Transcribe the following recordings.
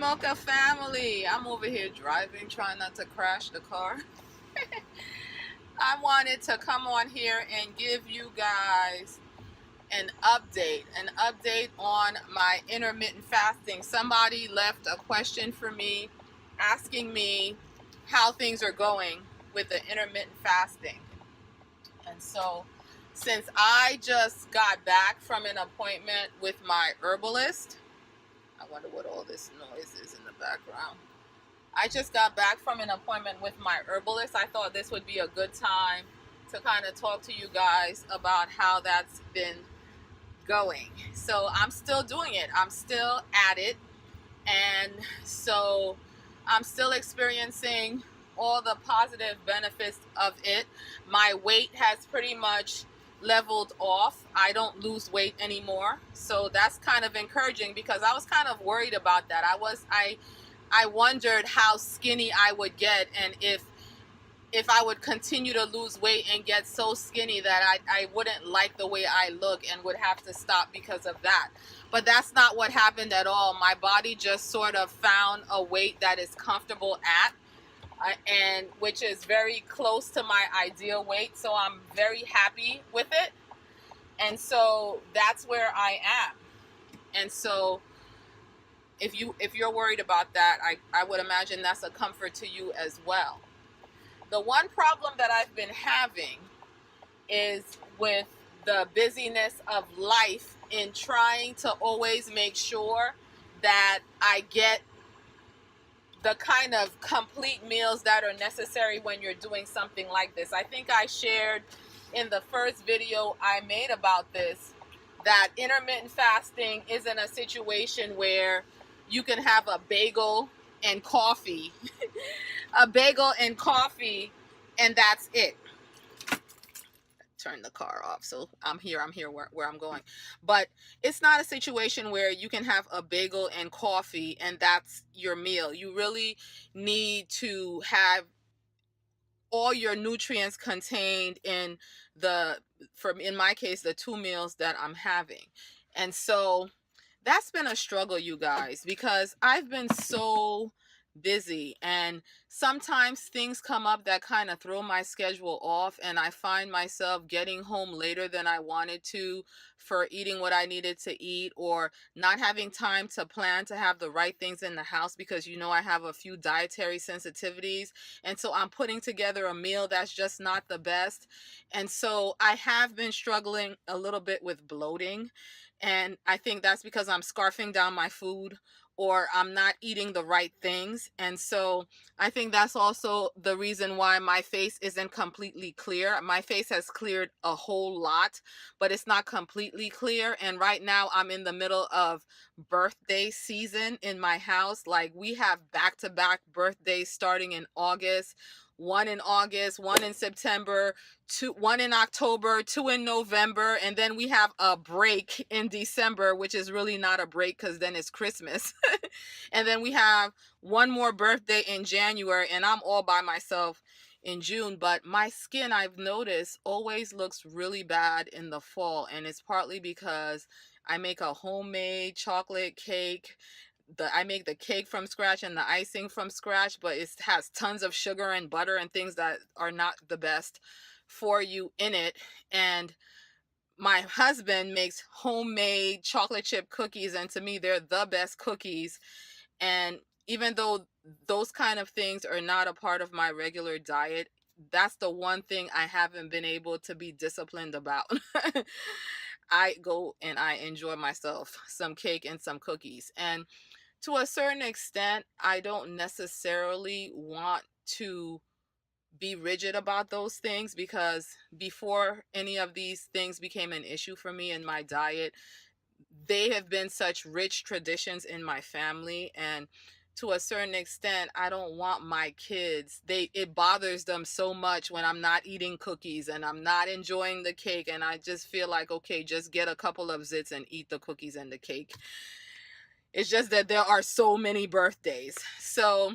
Mocha family. I'm over here driving, trying not to crash the car. I wanted to come on here and give you guys an update on my intermittent fasting. Somebody left a question for me asking me how things are going with the intermittent fasting. And so, since I just got back from an appointment with my herbalist, I wonder what all this noise is in the background. I just got back from an appointment with my herbalist. I thought this would be a good time to kind of talk to you guys about how that's been going. So I'm still doing it. I'm still at it. And so I'm still experiencing all the positive benefits of it. My weight has pretty much leveled off. I don't lose weight anymore. So that's kind of encouraging because I was kind of worried about that. I wondered how skinny I would get and if I would continue to lose weight and get so skinny that I wouldn't like the way I look and would have to stop because of that. But that's not what happened at all. My body just sort of found a weight that is comfortable at, and which is very close to my ideal weight. So I'm very happy with it. And so that's where I am. And so if you're worried about that, I would imagine that's a comfort to you as well. The one problem that I've been having is with the busyness of life in trying to always make sure that I get the kind of complete meals that are necessary when you're doing something like this. I think I shared in the first video I made about this that intermittent fasting isn't a situation where you can have a bagel and coffee a bagel and coffee and that's it. Turn the car off, so I'm here where I'm going. But it's not a situation where you can have a bagel and coffee and that's your meal. You really need to have all your nutrients contained in in my case, the 2 meals that I'm having. And so that's been a struggle, you guys, because I've been so busy and sometimes things come up that kind of throw my schedule off and I find myself getting home later than I wanted to for eating what I needed to eat, or not having time to plan to have the right things in the house because I have a few dietary sensitivities, and so I'm putting together a meal that's just not the best. And so I have been struggling a little bit with bloating. And I think that's because I'm scarfing down my food or I'm not eating the right things. And so I think that's also the reason why my face isn't completely clear. My face has cleared a whole lot, but it's not completely clear. And right now I'm in the middle of birthday season in my house. Like, we have back-to-back birthdays starting in August. One in August, one in September, one in October, two in November, and then we have a break in December, which is really not a break because then it's Christmas. And then we have one more birthday in January, and I'm all by myself in June. But my skin, I've noticed, always looks really bad in the fall, and it's partly because I make a homemade chocolate cake. I make the cake from scratch and the icing from scratch, but it has tons of sugar and butter and things that are not the best for you in it. And my husband makes homemade chocolate chip cookies, and to me they're the best cookies. And even though those kind of things are not a part of my regular diet, that's the one thing I haven't been able to be disciplined about. I go and I enjoy myself some cake and some cookies. And to a certain extent, I don't necessarily want to be rigid about those things, because before any of these things became an issue for me in my diet, they have been such rich traditions in my family. And to a certain extent, I don't want my kids, it bothers them so much when I'm not eating cookies and I'm not enjoying the cake, and I just feel like, okay, just get a couple of zits and eat the cookies and the cake. It's just that there are so many birthdays. So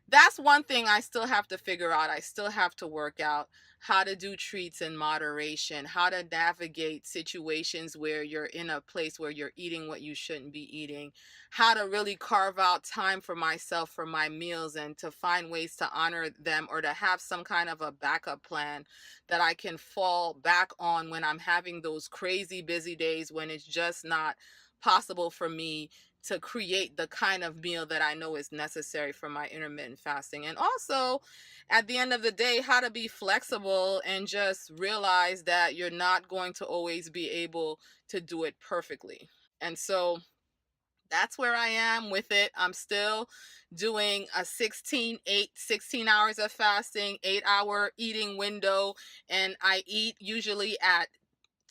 that's one thing I still have to figure out. I still have to work out how to do treats in moderation, how to navigate situations where you're in a place where you're eating what you shouldn't be eating, how to really carve out time for myself for my meals and to find ways to honor them or to have some kind of a backup plan that I can fall back on when I'm having those crazy busy days when it's just not possible for me to create the kind of meal that I know is necessary for my intermittent fasting. And also, at the end of the day, how to be flexible and just realize that you're not going to always be able to do it perfectly. And so that's where I am with it. I'm still doing a 16 hours of fasting, 8-hour eating window, and I eat usually at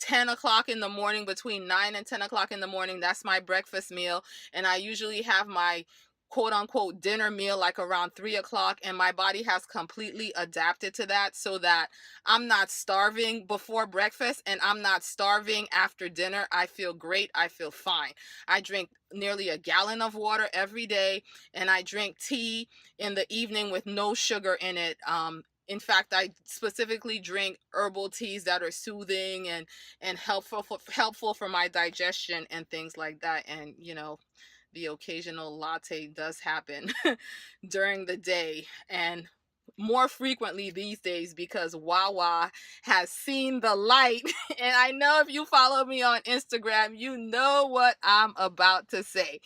10 o'clock in the morning, between 9 and 10 o'clock in the morning. That's my breakfast meal. And I usually have my quote unquote dinner meal like around 3 o'clock. And my body has completely adapted to that so that I'm not starving before breakfast and I'm not starving after dinner. I feel great. I feel fine. I drink nearly a gallon of water every day, and I drink tea in the evening with no sugar in it. In fact, I specifically drink herbal teas that are soothing and helpful for my digestion and things like that. And the occasional latte does happen during the day, and more frequently these days because Wawa has seen the light. And I know if you follow me on Instagram, you know what I'm about to say.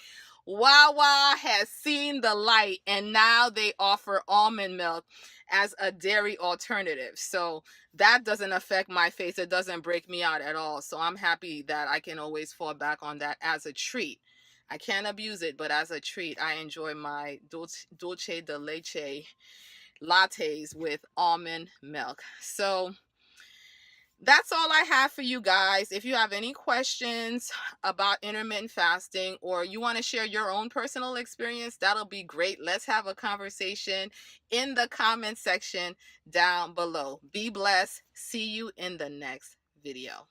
Wawa has seen the light and now they offer almond milk as a dairy alternative. So that doesn't affect my face. It doesn't break me out at all. So I'm happy that I can always fall back on that as a treat. I can't abuse it, but as a treat, I enjoy my dulce de leche lattes with almond milk. So that's all I have for you guys. If you have any questions about intermittent fasting or you want to share your own personal experience, that'll be great. Let's have a conversation in the comment section down below. Be blessed. See you in the next video.